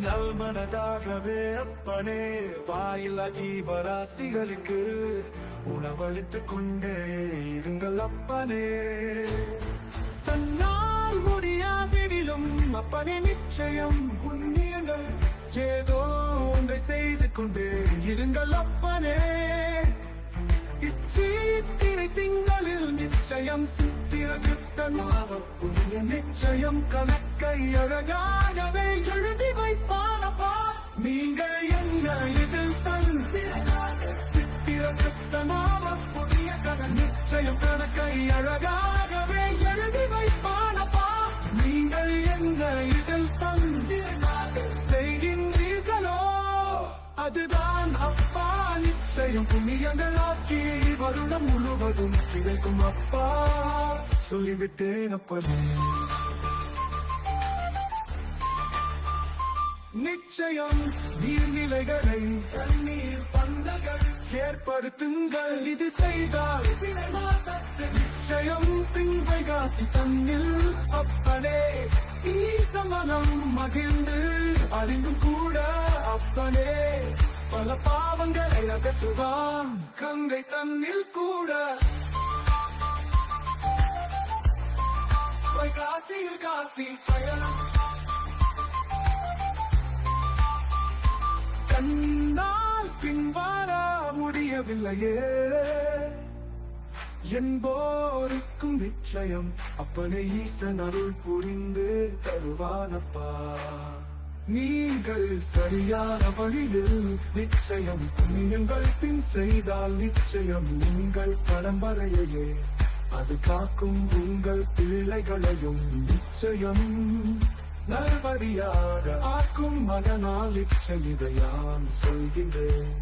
நல்மனதாகவே அப்பனே வாயில்லா ஜீவராசிகளுக்கு உணவளித்துக் கொண்டே இருங்கள் அப்பனே. தன்னால் முடியாவிடிலும் அப்பனே நிச்சயம் புண்ணியங்கள் ஏதோ ஒன்றை செய்து கொண்டே இருங்கள் அப்பனே. இச்சீத்திரை திங்களில் நிச்சயம் சித்திரகுப்தனாக புண்ணிய நிச்சயம் கணக்கை அழகாகவே எழுதி வைப்பானப்பா. நீங்கள் என்ன இதில் தந்திரனாக சித்திரகுப்தனாக புண்ணிய நிச்சயம் கணக்கை அழகாகவே எழுதி வைப்பானப்பா. நீங்கள் என்ன இதில் தந்திரனாக செய்கின்றீர்களோ அதுதான் அப்பா நிச்சயம் புண்ணியங்களாக்கி வருடம் முழுவதும் கிடைக்கும் அப்பா. சொல்லிவிட்டேன் அப்பனே. நிச்சயம் நீர்நிலைகளை தண்ணீர் பந்தங்கள் ஏற்படுத்துங்கள். இது செய்தால் நிச்சயம் பின்வைகாசி தன்னில் அப்பனே ஈசமனம் மகிழ்ந்து அறிந்தும் கூட அப்பனே பல பாவங்களை அகற்றுவான் கங்கை தன்னில் கூட. காசியில் காசி பயணம் கண்ணால் பின்வார முடியவில்லையே என்போருக்கும் நிச்சயம் அப்பனே ஈசன் அருள் புரிந்து தருவானப்பா. நீங்கள் சரியான வழியில் நிச்சயம் புண்ணியங்கள் பின் செய்தால் நிச்சயம் உங்கள் பரம்பரையே அது காக்கும். உங்கள் பிள்ளைகளையும் நிச்சயம் நல்வழியாக ஆக்கும். மகனால் நிச்சயம் இதையான் சொல்கின்றேன்.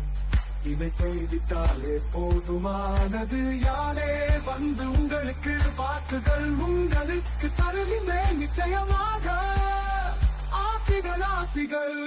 இதை செய்திட்டாலே போதுமானது. யாரே வந்து உங்களுக்கு வாக்குகள் உங்களுக்கு தருகின்றேன் நிச்சயமாக. ஆசிகள் ஆசிகள்